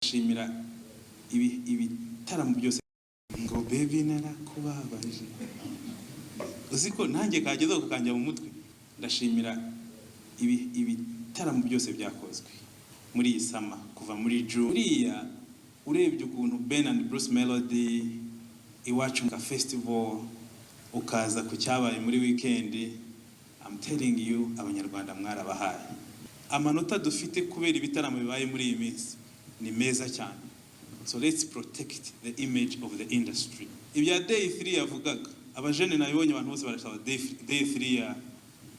ndashimira ibitaramo byose ngo baby narakubabaje uziko nanjye kagezeho kukanja mu mutwe. Ndashimira ibitaramo byose byakozwe muri iyi sama kuva muri June. Uriya urebye ukuntu Ben and Bruce Melody Iwacu Muka Festival ukaza ku cyabaye muri weekend, I'm telling you abanyarwanda mwarabahaye amanota dufite kubera ibitaramo bibaye muri iyi minsi ni meza cyane. So let's protect the image of the industry. Ibya day 3 yavugaga abajene nabibonye abantu bose barashaba day 3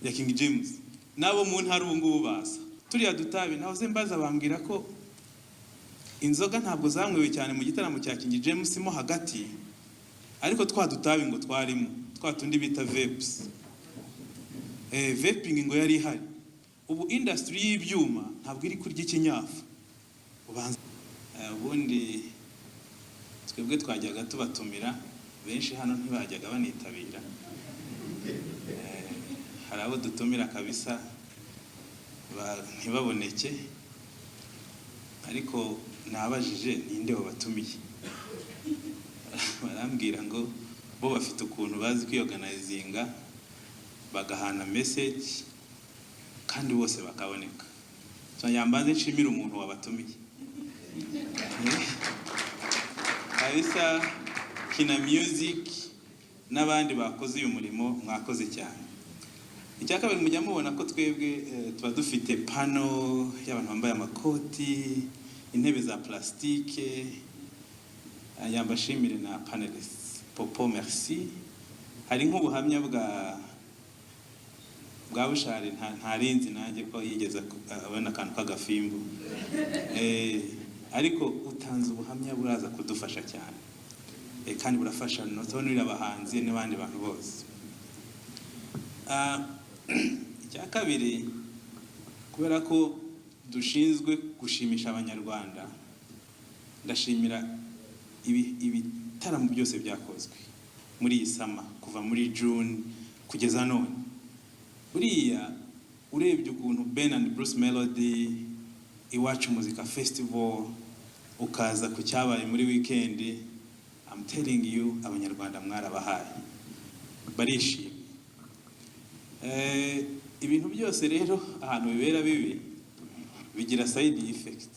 ya King James nabo mu ntara ubungubu baza turiya dutabi nahoze mbaza bambwira ko inzoga ntabwo zamwewe cyane mu gitaramo cya King James mo hagati, ariko twadutabi ngo twarimo twatundi bita vapes. Vaping ngo yari ihari. Ubu industry y'ibyuma ntabwo iri kurya ikinyafu. Ubundi twebwe twajyaga tubatumira benshi hano ntibajyaga banitabira. Hari abo dutumira kabisa ntibaboneke, ariko nabajije ninde wabatumiye barambwira ngo bo bafite ukuntu bazi kwiorganizinga bagahana message kandi bose bakaboneka. So yambaze nshimira umuntu wabatumiye kabisa. Kina Music n'abandi bakoze uyu murimo mwakoze cyane. Icyakabiri mujya mubona ko twebwe tuba dufite pano y'abantu bambaye amakoti, intebe za plastike. Yambashimire na panelists. Popo merci. Hari nk'ubuhamya bwa Bushari ntarinzi nanjye ko yigeze abona akantu k'agafimbo. Ariko utanze ubuhamya buraza kudufasha cyane. Kandi burafasha notonurira abahanzi n'abandi bantu bose. Icyakabiri kubera ko dushinzwe gushimisha abanyarwanda, ndashimira ibitaramo byose byakozwe muri iyi sama kuva muri June kugeza none. Uriya urebye ukuntu Ben and Bruce Melody Iwacu Muka Festival ukaza ku cyabaye muri weekend, I'm telling you abanyarwanda mwarabahaye barishimye. Ibintu byose rero ahantu bibera bibi bigira side effects.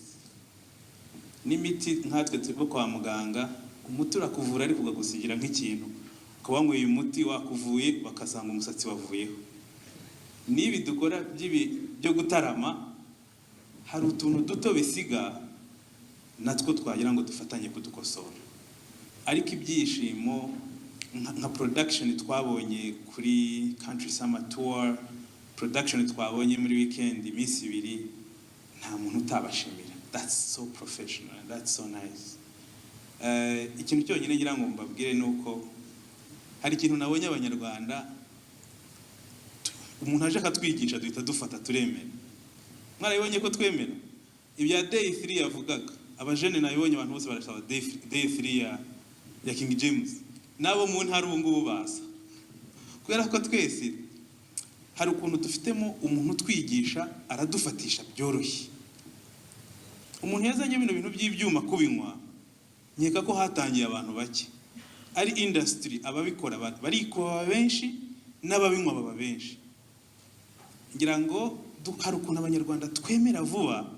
N'imiti nkatwe tuko kwa muganga umuti urakuvura ariko ugagusigira nk'ikintu kuba ngo uyu muti wakuvuye bakasanga umusatsi wavuyeho. Nibi dukora byo gutarama hari utuntu duto bisiga natwo twagira ngo dufatanye kudukosora. Ariko ibyishimo nka production twabonye kuri Country Summer Tour, production twabonye muri weekend iminsi 2 nta muntu utabashimira. That's so professional, that's so nice. Ikintu cyonyine ngira ngo mbabwire nuko hari ikintu nabonye abanyarwanda umuntu aje akatwigisha duhita dufata turemera. Mwarabibonye ko twemera ibya day 3 yavugaga abajene nabibonye abantu bose barashaba day 3 ya King James nabo mu ntara ubungubu baza kubera ko twese hari ukuntu dufitemo umuntu twigisha aradufatisha byoroshye. Umuntu yazanye bintu by'ibyuma kubinywa nkeka ko hatangiye abantu bake, ari industry ababikora bariko benshi n'ababinywa baba benshi. Ngira ngo hari ukuntu abanyarwanda twemera vuba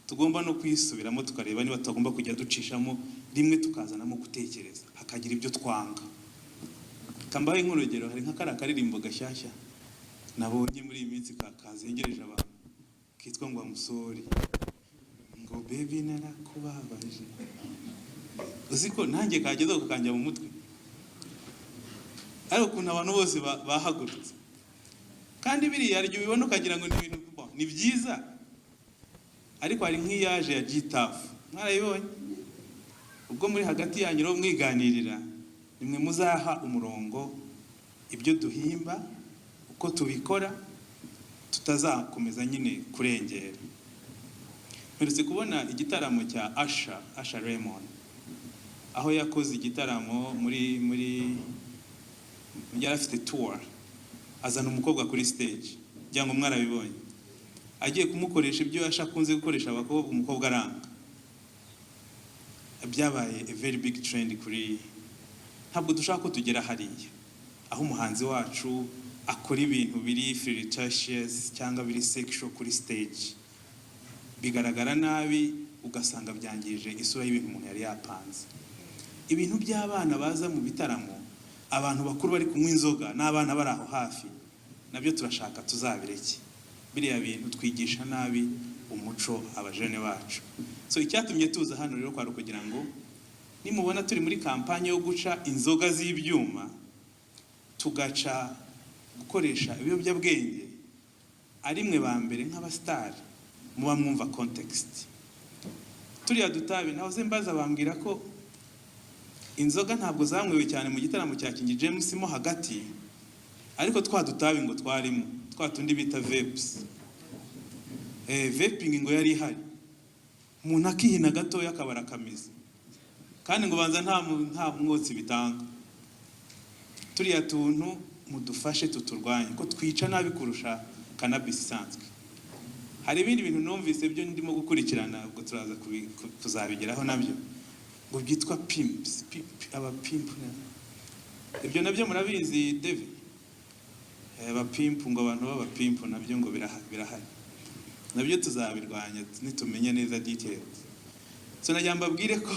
tugomba no kwisubiramo tukareba niba tugomba kujya ducishamo rimwe tukazanamo gutekereza hakagira ibyo twanga. Kambaye nk'urugero hari nk'akara karirimbo gashyashya nabonye muri iyi minsi kazengereje abantu kitwa ngo amusori ngo baby narakubabaje uziko nanjye kagezeho kukanja mu mutwe, ariko ukuntu abantu bose bahagurutse kandi biriya aryo ubibona ukagira ngo ni ibintu ni byiza. Ariko hari nk'iyaje ya Gitaf mwarayibonye ubwo muri hagati yanyu ro mwiganirira nimwe muzaha umurongo ibyo duhimba uko tubikora tutazakomeza nyine kurengera. Mperutse kubona igitaramo cya Asha Raymond aho yakoze igitaramo muri yarafite tour azana umukobwa kuri stage byango mwarabibonye agiye kumukoresha ibyo yashakunze gukoresha abakobwa umukobwa aranga byabaye a very big trend kuri, ntabwo dushaka ko tugera hariya aho umuhanzi wacu akora ibintu biri flirtatious cyangwa biri sexual kuri stage, bigaragara nabi ugasanga byangije isura y'ibintu umuntu yari yapanze. Ibintu by'abana baza mu bitaramo, abantu bakuru bari kunywa inzoga n'abana bari aho hafi, nabyo turashaka tuzabireke. Biriya bintu twigisha nabi umuco abajene bacu. So icyatumye tuza hano rero kwa kugira ngo nimubona turi muri kampanye yo guca inzoga z'ibyuma, tugaca gukoresha ibiyobyabwenge, ari mwe ba mbere nk'abastar muba mwumva context. Turiya dutabi nahoze mbaza bambwira ko inzoga ntabwo zamwewe cyane mu gitaramo cya King James mo hagati, ariko twa dutabi ngo twarimo, twa tundi bita vapes. Vaping ngo yari ihari, umuntu akihina gatoya akabara kamizi, kandi ngo banza nta mwotsi bitanga. Turiya tuntu mudufashe tuturwanye ko twica nabi kurusha cannabis isanzwe. Hari ibindi bintu numvise byo ndimo gukurikirana, ubwo turaza kuzabigeraho nabyo, ngo byitwa pimps, aba pimp. Ibyo nabyo murabizi David? Aba pimp, ngo abantu baba pimp nabyo ngo birahari. Nabyo tuzabirwanya nitumenya neza details. So najya mbabwire ko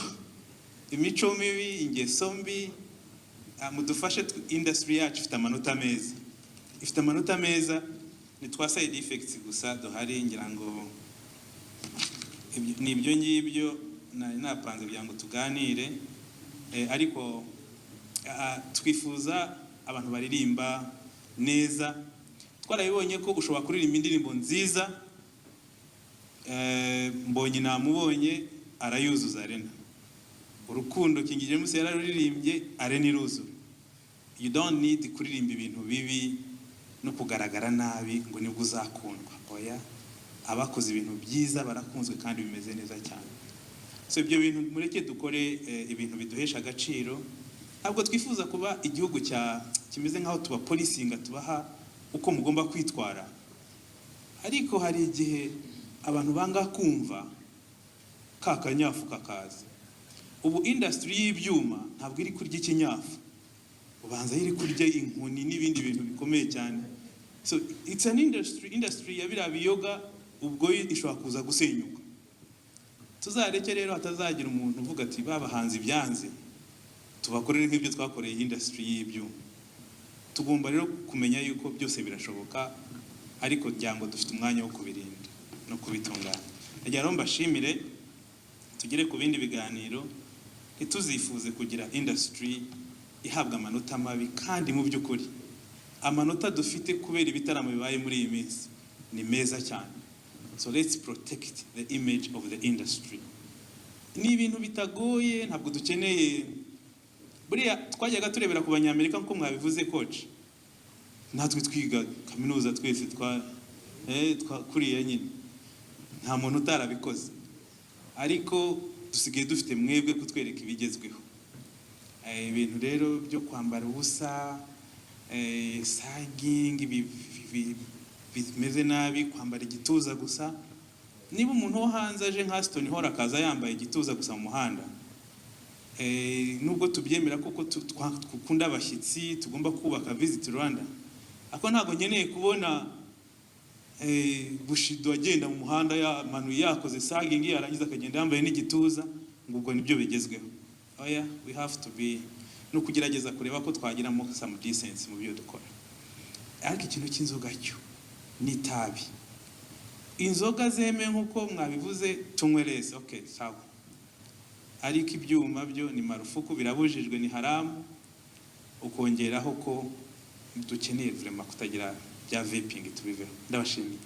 imico mibi, ingeso mbi, mudufashe. Industry yacu ifite amanota meza, ifite amanota meza, ni twa side effects gusa duhari. Ngira ngo nibyo ngibyo napanze kugira ngo tuganire, ariko twifuza abantu baririmba neza. Twarabibonye ko ushobora kuririmba indirimbo nziza, mbonye namubonye arayuzuza Arena. Urukundo King James yararuririmbye, Arena iruzura. You don't need kuririmba ibintu bibi no kugaragara nabi ngo nibwo uzakundwa. Oya, abakoze ibintu byiza barakunzwe kandi bimeze neza cyane. So ibyo bintu mureke dukore ibintu biduhesha agaciro. Ntabwo twifuza kuba igihugu kimeze nkaho tuba policinga, tubaha uko mugomba kwitwara. Ariko hari igihe abantu banga kumva kakanyafu kakaza. Ubu industry y'ibyuma ntabwo iri kurya ikinyafu, ubanza iri kurya inkoni n'ibindi bintu bikomeye cyane. So it's an industry ya biriya biyoga, ubwo ishobora kuza gusenyuka. Tuzareke rero hatazagira umuntu uvuga ati babahanzi byanze, tubakorere nk'ibyo twakoreye industry y'ibyuma. Tugomba rero kumenya yuko byose birashoboka, ariko ryango dufite umwanya wo kubirinda no kubitunganya. Najya rero mbashimire, tugere ku bindi biganiro. Ntituzifuze kugira industry ihabwa amanota mabi, kandi mu by'ukuri amanota dufite kubera ibitaramo bibaye muri iyi minsi ni meza cyane. So let's protect the image of the industry. Ni ibintu bitagoye, ntabwo dukeneye. Buriya twajyaga turebera ku banyamerika nko mwabivuze coach, natwe twiga kaminuza twese kuriya nyine nta muntu utarabikoze, ariko dusigaye dufite mwebwe kutwereka ibigezweho. Ibintu rero byo kwambara ubusa, sagging, bimeze nabi, kwambara igituza gusa. Niba umuntu wo hanze aje nka Stone Hall akaza yambaye igituza gusa mu muhanda, nubwo tubyemera kuko twakunda abashyitsi, tugomba kubaka Visit Rwanda, ako ntabwo nkeneye kubona Bushido agenda mu muhanda yamanuye yakoze sagging yarangiza akagenda yambaye n'igituza, ngo ubwo nibyo bigezweho. Oya, we have to be no kugerageza kureba ko twagiramo some decency mu byo dukora. Ariko ikintu cy'inzoga cyo n'itabi, inzoga zemewe nkuko mwabivuze tunywereze, okay sawa, ariko ibyuma byo ni marufuku, birabujijwe, ni haramu. Ukongeraho ko dukeneye vraiment kutagira bya vaping tubiveho. Ndabashimiye.